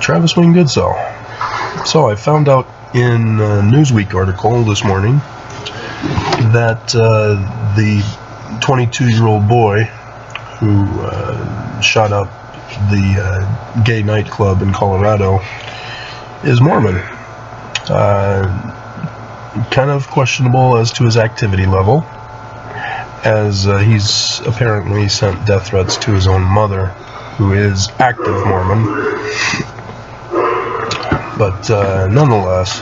Travis Wayne Goodsell. So I found out in a Newsweek article this morning that the 22-year-old boy who shot up the gay nightclub in Colorado is Mormon. Kind of questionable as to his activity level, as he's apparently sent death threats to his own mother, who is active Mormon. But nonetheless,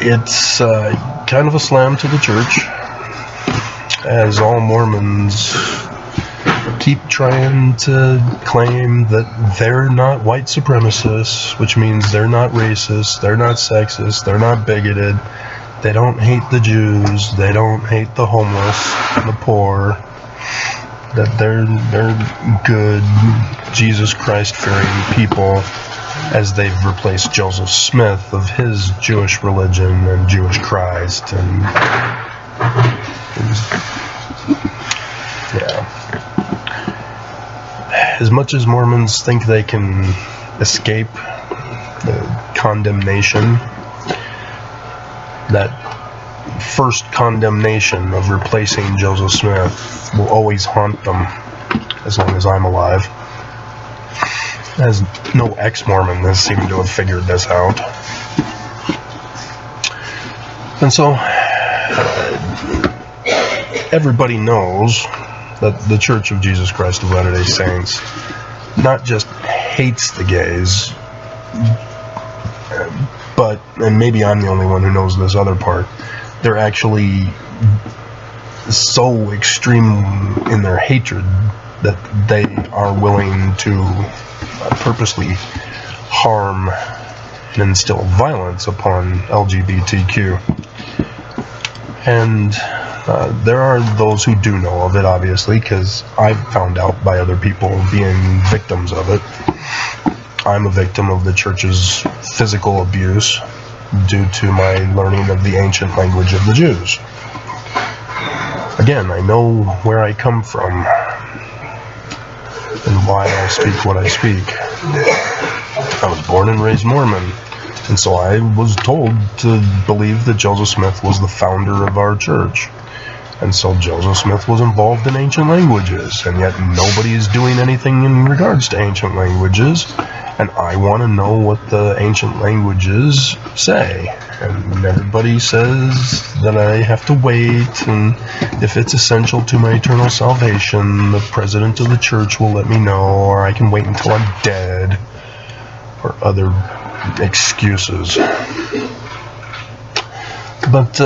it's kind of a slam to the church, as all Mormons keep trying to claim that they're not white supremacists, which means they're not racist, they're not sexist, they're not bigoted, they don't hate the Jews, they don't hate the homeless and the poor, that they're good, Jesus Christ-fearing people, as they've replaced Joseph Smith of his Jewish religion and Jewish Christ, and yeah. As much as Mormons think they can escape the condemnation, that first condemnation of replacing Joseph Smith will always haunt them as long as I'm alive, as no ex-Mormon has seemed to have figured this out. And so everybody knows that the Church of Jesus Christ of Latter-day Saints not just hates the gays, but, and maybe I'm the only one who knows this other part, they're actually so extreme in their hatred that they are willing to purposely harm and instill violence upon LGBTQ. And there are those who do know of it, obviously, because I've found out by other people being victims of it. I'm a victim of the church's physical abuse due to my learning of the ancient language of the Jews. Again, I know where I come from and why I speak what I speak. I was born and raised Mormon, and so I was told to believe that Joseph Smith was the founder of our church. And so Joseph Smith was involved in ancient languages, and yet nobody is doing anything in regards to ancient languages, and I want to know what the ancient languages say. And everybody says that I have to wait, and if it's essential to my eternal salvation, the president of the church will let me know, or I can wait until I'm dead, or other excuses. But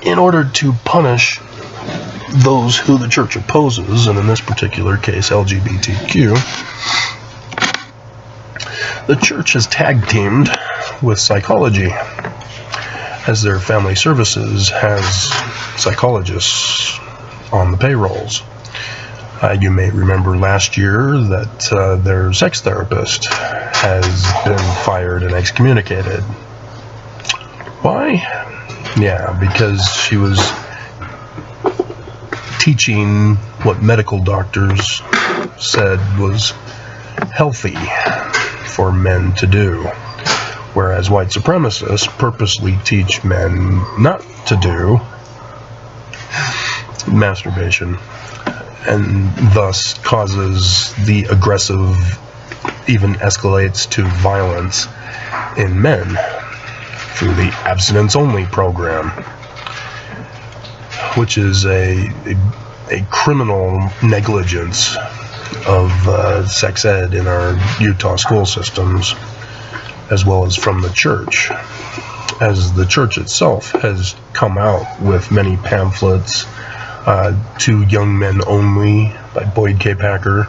in order to punish those who the church opposes, and in this particular case LGBTQ, the church has tag-teamed with psychology, as their family services has psychologists on the payrolls. You may remember last year that their sex therapist has been fired and excommunicated. Why? Yeah, because she was teaching what medical doctors said was healthy for men to do, whereas white supremacists purposely teach men not to do masturbation, and thus causes the aggressive, even escalates to violence in men through the abstinence-only program, which is a criminal negligence of sex ed in our Utah school systems, as well as from the church, as the church itself has come out with many pamphlets, To Young Men Only by Boyd K. Packer,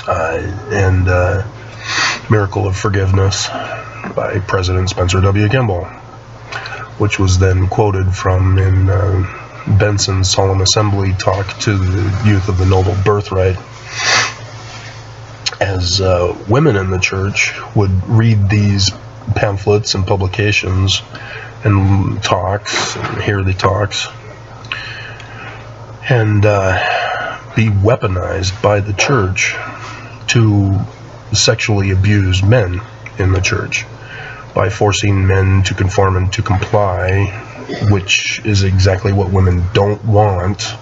and Miracle of Forgiveness by President Spencer W. Kimball, which was then quoted from in Benson's Solemn Assembly talk to the youth of the Noble Birthright, as women in the church would read these pamphlets and publications and talks, and hear the talks, and be weaponized by the church to sexually abuse men in the church by forcing men to conform and to comply, which is exactly what women don't want,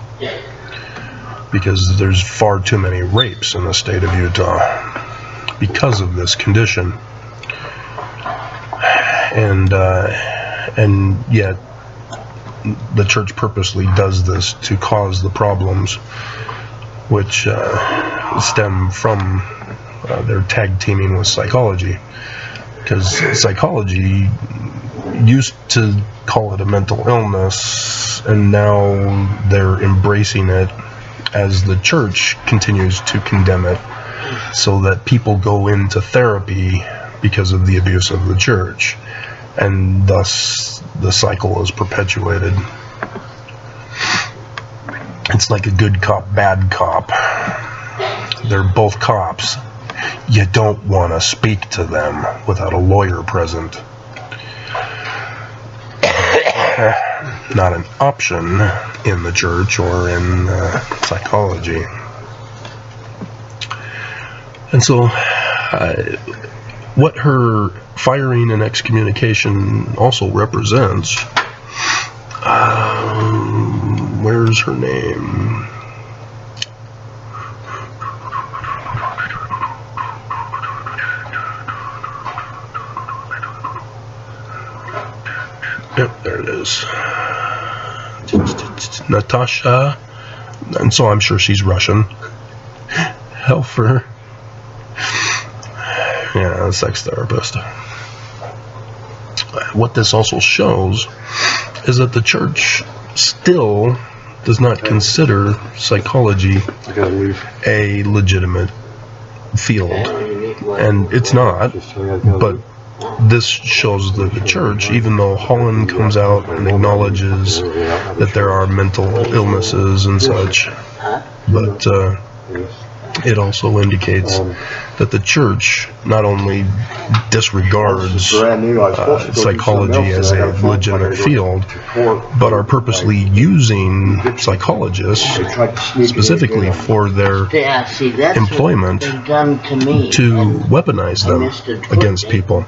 because there's far too many rapes in the state of Utah because of this condition. And yet the church purposely does this to cause the problems, which stem from their tag teaming with psychology, because psychology used to call it a mental illness, and now they're embracing it as the church continues to condemn it, so that people go into therapy because of the abuse of the church, and thus the cycle is perpetuated. It's like a good cop, bad cop. They're both cops. You don't want to speak to them without a lawyer present. Not an option in the church or in psychology. And so what her firing and excommunication also represents, where's her name? Yep, there it is. Natasha, and so I'm sure she's Russian. Helfer. Yeah, a sex therapist. What this also shows is that the church still does not consider psychology a legitimate field. And it's not, but this shows that the church, even though Holland comes out and acknowledges that there are mental illnesses and such, but it also indicates that the church not only disregards psychology as a legitimate field, but are purposely using psychologists specifically for their employment to weaponize them against people.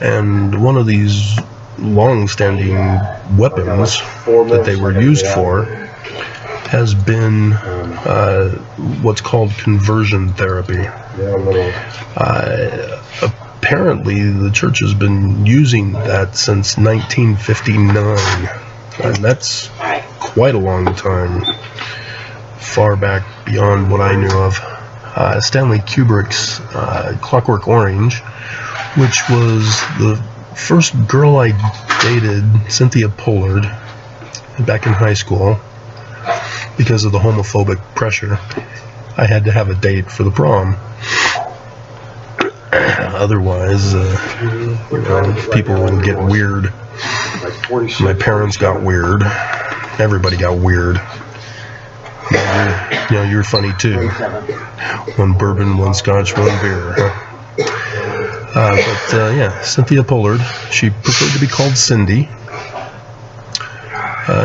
And one of these long-standing weapons that they were used for has been what's called conversion therapy. Apparently, the church has been using that since 1959, and that's quite a long time, far back beyond what I knew of. Stanley Kubrick's Clockwork Orange, which was the first girl I dated, Cynthia Pollard, back in high school. Because of the homophobic pressure, I had to have a date for the prom. Otherwise, people would get weird. My parents got weird. Everybody got weird. You're funny too. One bourbon, one scotch, one beer. Cynthia Pollard. She preferred to be called Cindy.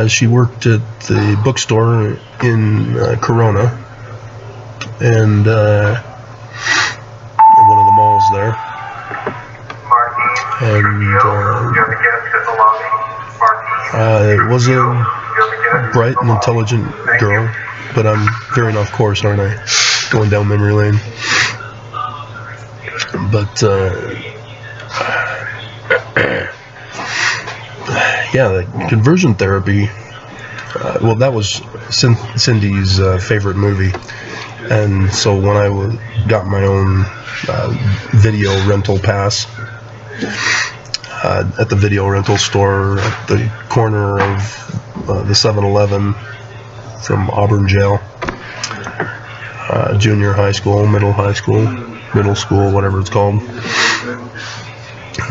She worked at the bookstore in Corona, and one of the malls there. And it was a bright and intelligent girl, but I'm veering off course, aren't I? Going down memory lane. But the conversion therapy, that was Cindy's favorite movie. And so when I got my own video rental pass at the video rental store at the corner of the 7-Eleven from Auburn Jail, junior high school, middle school, whatever it's called,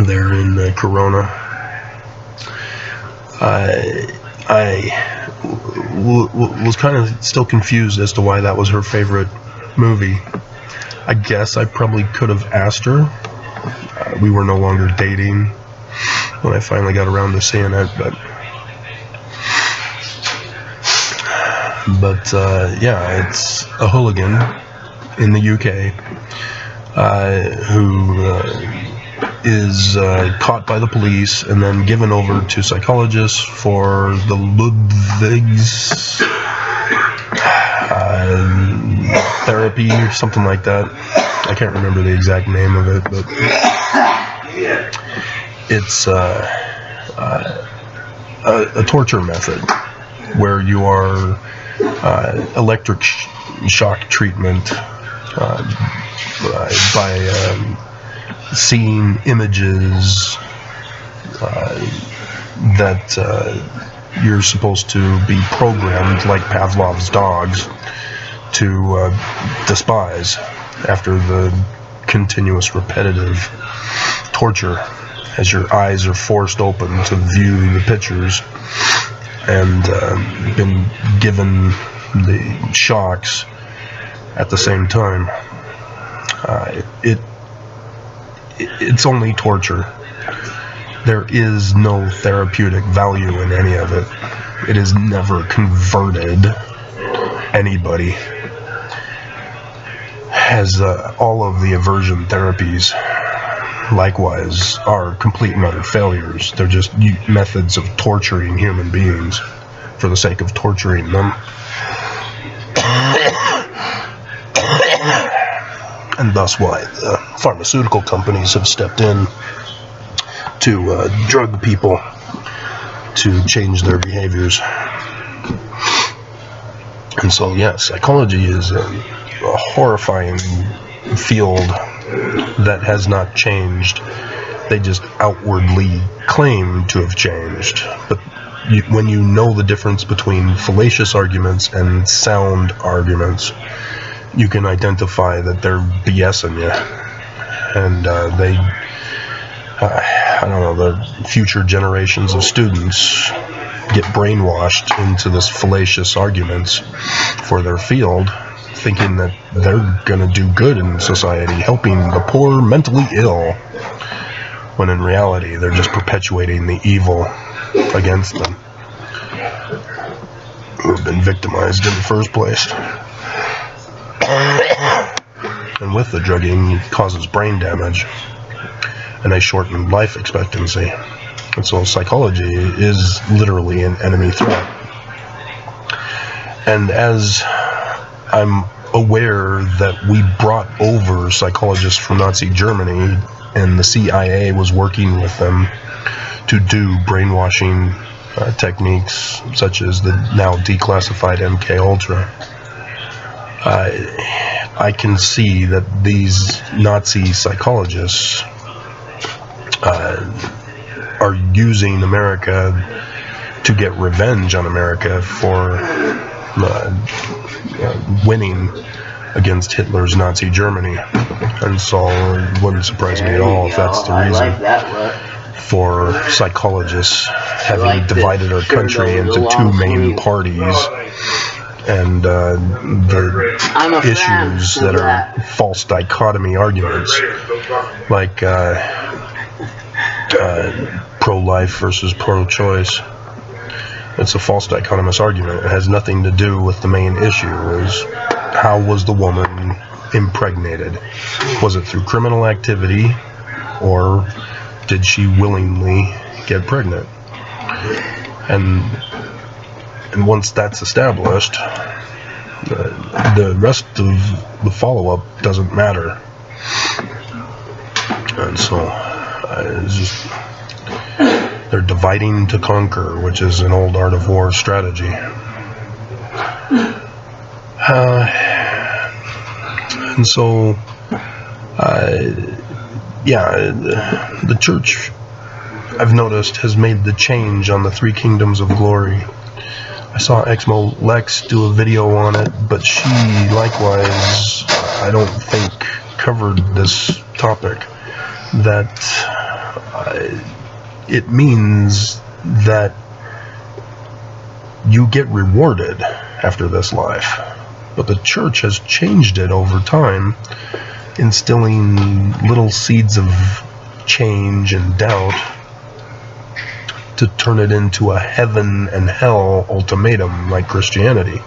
there in Corona, I was kind of still confused as to why that was her favorite movie. I guess I probably could have asked her. We were no longer dating when I finally got around to seeing it, but it's a hooligan in the UK who is caught by the police and then given over to psychologists for the Ludwig's therapy or something like that. I can't remember the exact name of it, but it's a torture method where you are electric shock treatment by seeing images that you're supposed to be programmed, like Pavlov's dogs, to despise after the continuous repetitive torture as your eyes are forced open to view the pictures and been given the shocks at the same time. It's only torture. There is no therapeutic value in any of it. It has never converted anybody. As all of the aversion therapies, likewise, are complete and utter failures. They're just methods of torturing human beings for the sake of torturing them. And thus why the pharmaceutical companies have stepped in to drug people to change their behaviors. And so, yes, psychology is a horrifying field that has not changed. They just outwardly claim to have changed. But when you know the difference between fallacious arguments and sound arguments, you can identify that they're BSing you. And the future generations of students get brainwashed into this fallacious arguments for their field, thinking that they're going to do good in society, helping the poor mentally ill, when in reality they're just perpetuating the evil against them, who have been victimized in the first place. And with the drugging, it causes brain damage and a shortened life expectancy. And so psychology is literally an enemy threat. And as I'm aware that we brought over psychologists from Nazi Germany, and the CIA was working with them to do brainwashing techniques such as the now declassified MK Ultra, I can see that these Nazi psychologists are using America to get revenge on America for winning against Hitler's Nazi Germany. And so it wouldn't surprise me at all if that's the reason for psychologists having divided our country into two main parties, and the issues that are false dichotomy arguments, like pro-life versus pro-choice. It's a false dichotomous argument. It has nothing to do with the main issue, is how was the woman impregnated? Was it through criminal activity, or did she willingly get pregnant? And once that's established, the rest of the follow-up doesn't matter. And so it's just, they're dividing to conquer, which is an old art of war strategy. And so, the church, I've noticed, has made the change on the three kingdoms of glory. I saw Exmo Lex do a video on it, but she likewise, I don't think, covered this topic. That it means that you get rewarded after this life. But the church has changed it over time, instilling little seeds of change and doubt to turn it into a heaven and hell ultimatum like Christianity.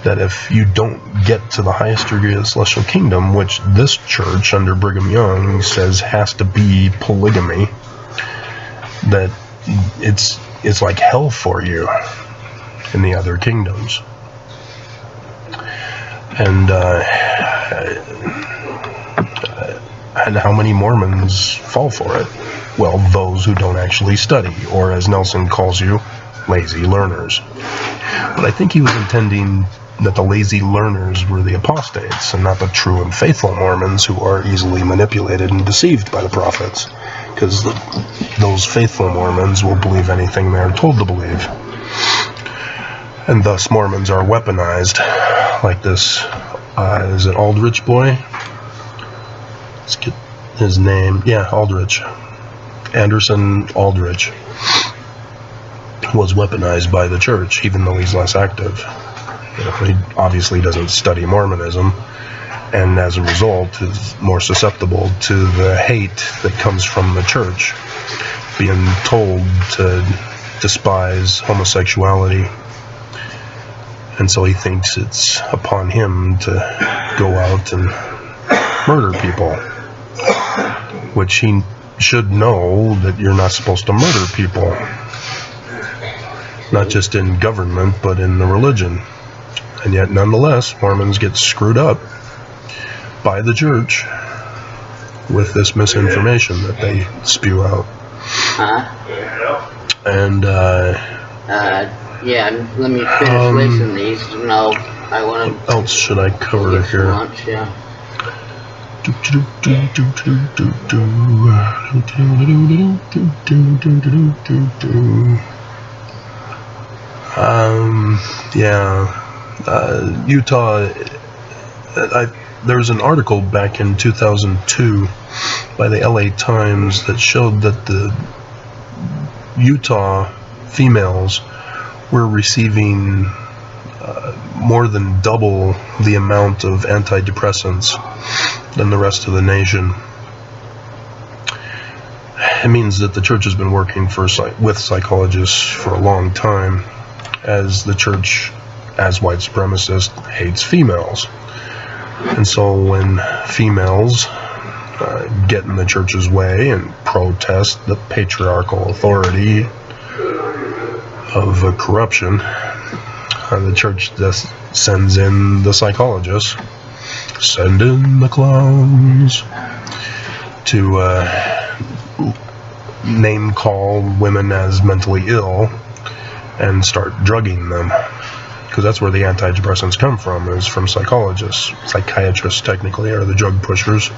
that if you don't get to the highest degree of the celestial kingdom, which this church under Brigham Young says has to be polygamy, that it's like hell for you in the other kingdoms. And how many Mormons fall for it? Well, those who don't actually study, or as Nelson calls you, lazy learners. But I think he was intending that the lazy learners were the apostates, and not the true and faithful Mormons who are easily manipulated and deceived by the prophets. Because those faithful Mormons will believe anything they are told to believe. And thus Mormons are weaponized, like this, is it Aldrich boy? Let's get his name. Yeah, Aldrich. Anderson Aldrich was weaponized by the church, even though he's less active. He obviously doesn't study Mormonism, and as a result is more susceptible to the hate that comes from the church, being told to despise homosexuality. And so he thinks it's upon him to go out and murder people, which he should know that you're not supposed to murder people, not just in government but in the religion. And yet nonetheless Mormons get screwed up by the church with this misinformation that they spew out. And yeah, let me finish listening to these. No, I want to. What else should I cover here? Lunch, yeah. Utah. There was an article back in 2002 by the LA Times that showed that the Utah females were receiving more than double the amount of antidepressants than the rest of the nation. It means that the church has been working with psychologists for a long time, as the church, as white supremacist, hates females. And so when females get in the church's way and protest the patriarchal authority of corruption, the church just sends in the psychologists, send in the clowns, to name call women as mentally ill and start drugging them. Because that's where the antidepressants come from, is from psychologists. Psychiatrists, technically, are the drug pushers.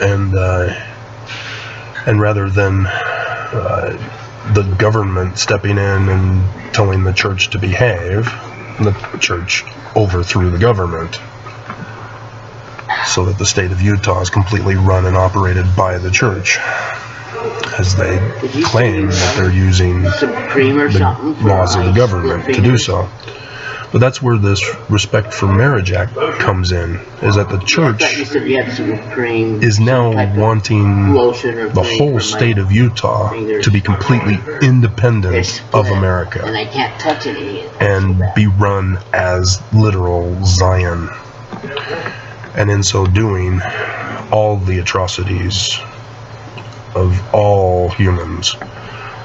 And rather than the government stepping in and telling the church to behave, the church overthrew the government, so that the state of Utah is completely run and operated by the church, as they claim that they're using the laws of the government to do so. But that's where this Respect for Marriage Act comes in, is that the church is now wanting the whole state of Utah to be completely independent of America and be run as literal Zion. And in so doing, all the atrocities of all humans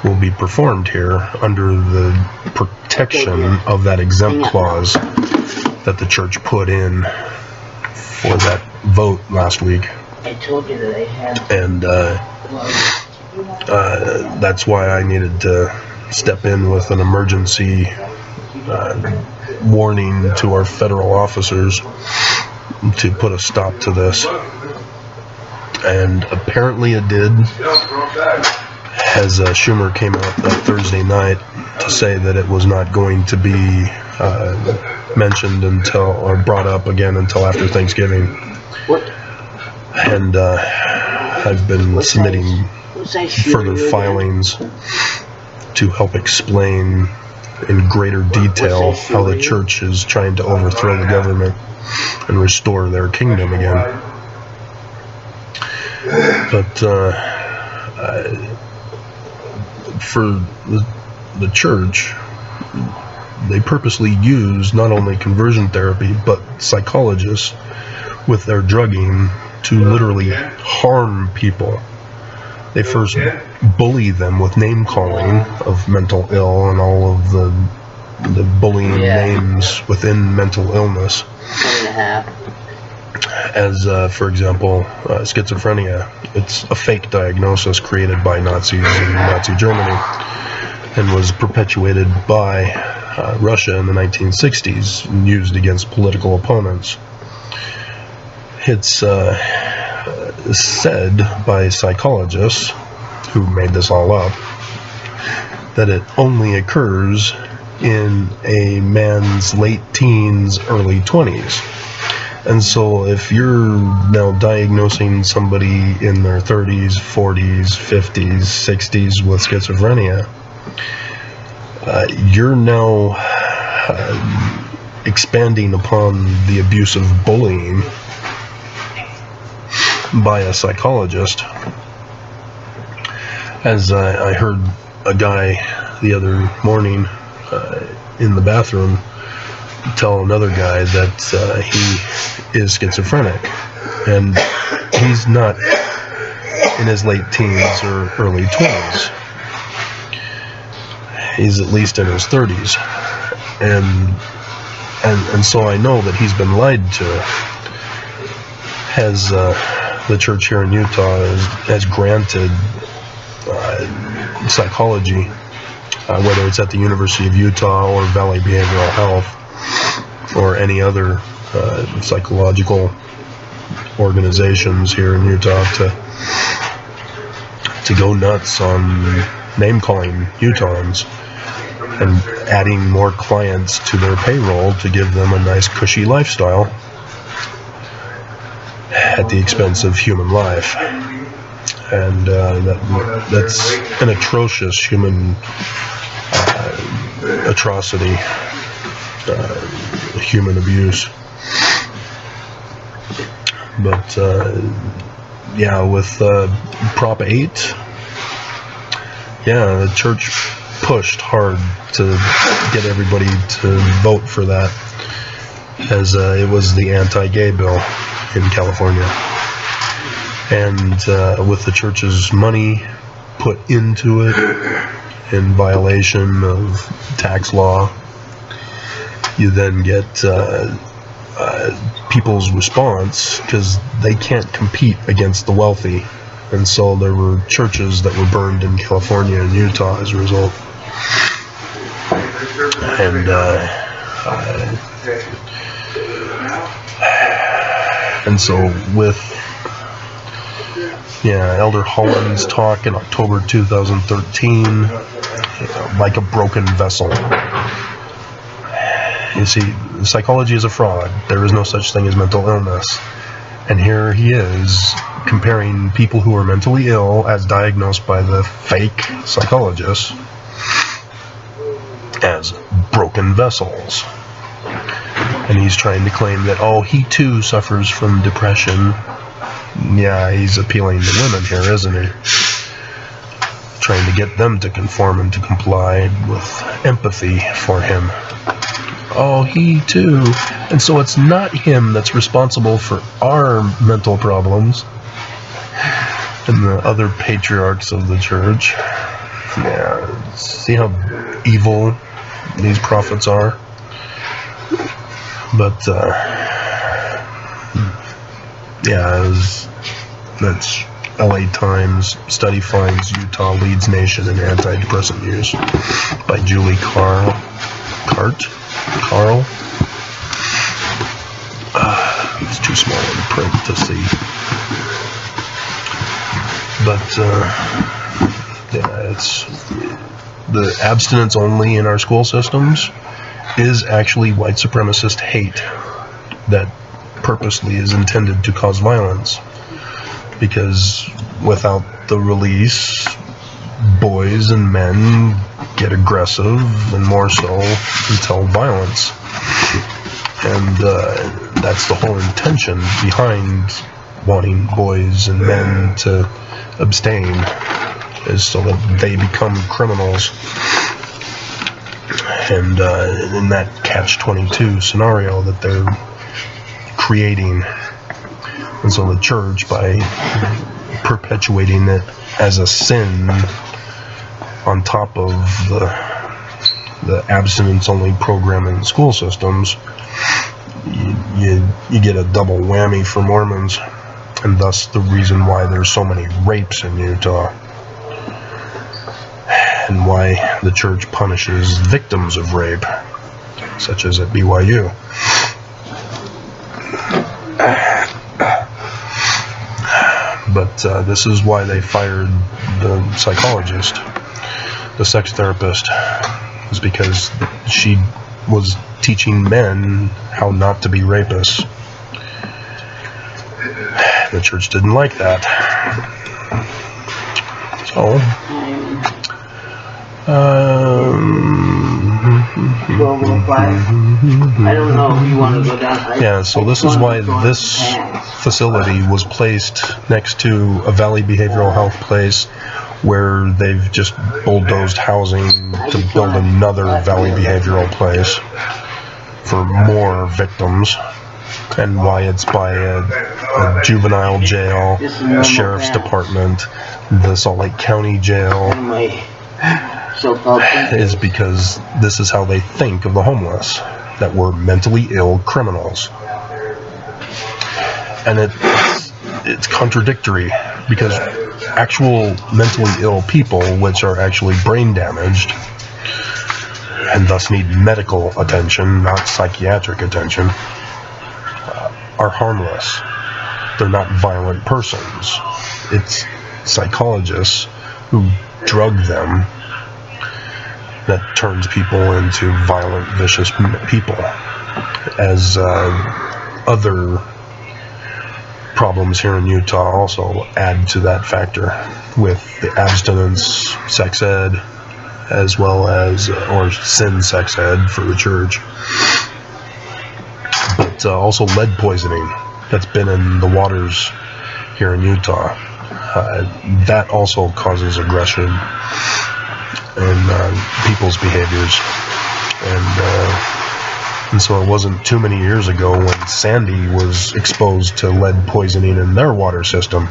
will be performed here under the protection of that exempt clause that the church put in for that vote last week. I told you that I had. And that's why I needed to step in with an emergency warning to our federal officers to put a stop to this. And apparently it did, as Schumer came out that Thursday night to say that it was not going to be mentioned or brought up again until after Thanksgiving. And I've been submitting further filings to help explain in greater detail how the church is trying to overthrow the government and restore their kingdom again. But for the church, they purposely use not only conversion therapy, but psychologists with their drugging to literally harm people. They first bully them with name calling of mental ill and all of the bullying names within mental illness. As, for example, schizophrenia. It's a fake diagnosis created by Nazis in Nazi Germany and was perpetuated by Russia in the 1960s and used against political opponents. It's said by psychologists who made this all up that it only occurs in a man's late teens, early 20s. And so if you're now diagnosing somebody in their 30s, 40s, 50s, 60s with schizophrenia, you're now expanding upon the abuse of bullying by a psychologist. As I heard a guy the other morning in the bathroom tell another guy that he is schizophrenic, and he's not in his late teens or early 20s. He's at least in his 30s, and so I know that he's been lied to. Has the church here in Utah has granted psychology, whether it's at the University of Utah or Valley Behavioral Health or any other psychological organizations here in Utah, to go nuts on name-calling Utahns and adding more clients to their payroll to give them a nice cushy lifestyle at the expense of human life. And that's an atrocious human atrocity, human abuse. But with Prop 8, the church pushed hard to get everybody to vote for that, as it was the anti-gay bill in California. And with the church's money put into it in violation of tax law, you then get people's response, because they can't compete against the wealthy. And so there were churches that were burned in California and Utah as a result. And so with Elder Holland's talk in October 2013, like a broken vessel. You see, psychology is a fraud. There is no such thing as mental illness. And here he is comparing people who are mentally ill as diagnosed by the fake psychologists as broken vessels. And he's trying to claim that, he too suffers from depression. Yeah, he's appealing to women here, isn't he? Trying to get them to conform and to comply with empathy for him. He too. And so it's not him that's responsible for our mental problems. And the other patriarchs of the church. Yeah, see how evil these prophets are? But, that's LA Times. Study finds Utah leads nation in antidepressant use, by Julie Carl. It's too small in print to see. But, it's the abstinence only in our school systems is actually white supremacist hate that purposely is intended to cause violence. Because without the release, boys and men get aggressive, and more so until violence. And that's the whole intention behind wanting boys and men to abstain, is so that they become criminals. And in that catch-22 scenario that they're creating, and so the church, by perpetuating it as a sin on top of the abstinence-only program in school systems, you get a double whammy for Mormons, and thus the reason why there's so many rapes in Utah, and why the church punishes victims of rape, such as at BYU. But this is why they fired the psychologist, the sex therapist, is because she was teaching men how not to be rapists. The church didn't like that. So, I don't know if you want to go down. yeah, so this is why this facility was placed next to a Valley Behavioral Health place where they've just bulldozed housing to build another Valley Behavioral place for more victims, and why it's by a juvenile jail, the sheriff's department, the Salt Lake County jail, is because this is how they think of the homeless, that we're mentally ill criminals. And it's contradictory, because actual mentally ill people, which are actually brain damaged and thus need medical attention, not psychiatric attention, are harmless. They're not violent persons. It's psychologists who drug them that turns people into violent, vicious people, as other problems here in Utah also add to that factor, with the abstinence sex ed, as well as, or sin sex ed for the church, but also lead poisoning that's been in the waters here in Utah. That also causes aggression and people's behaviors, and so it wasn't too many years ago when Sandy was exposed to lead poisoning in their water system,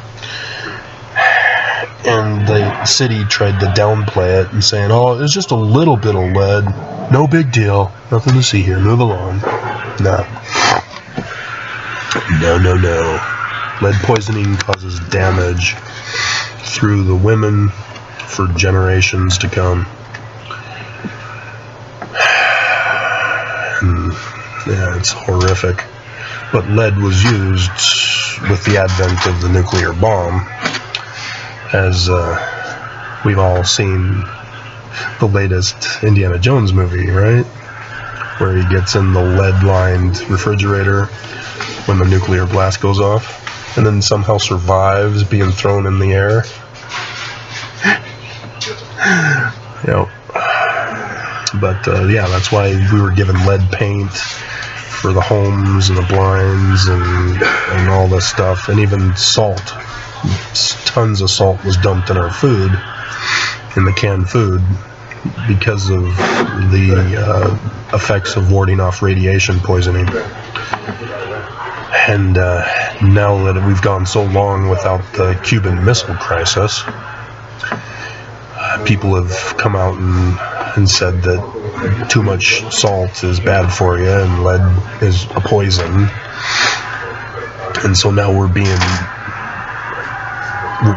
and the city tried to downplay it and saying, oh, it's just a little bit of lead, no big deal, nothing to see here, move along. No. Lead poisoning causes damage through the women for generations to come. And, yeah, it's horrific. But lead was used with the advent of the nuclear bomb, as we've all seen the latest Indiana Jones movie, right? Where he gets in the lead-lined refrigerator when the nuclear blast goes off, and then somehow survives being thrown in the air. Yep. But yeah, that's why we were given lead paint for the homes and the blinds and all this stuff, and even salt. Tons of salt was dumped in our food, in the canned food, because of the effects of warding off radiation poisoning. And now that we've gone so long without the Cuban Missile Crisis, people have come out and said that too much salt is bad for you and lead is a poison. And so now we're being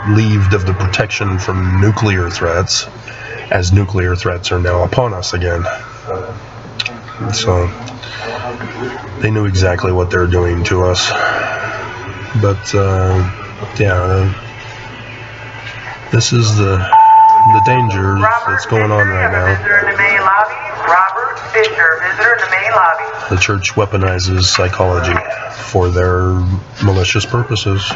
relieved of the protection from nuclear threats, as nuclear threats are now upon us again. So they knew exactly what they're doing to us. But yeah, this is the danger that's going on right now. The church weaponizes psychology for their malicious purposes.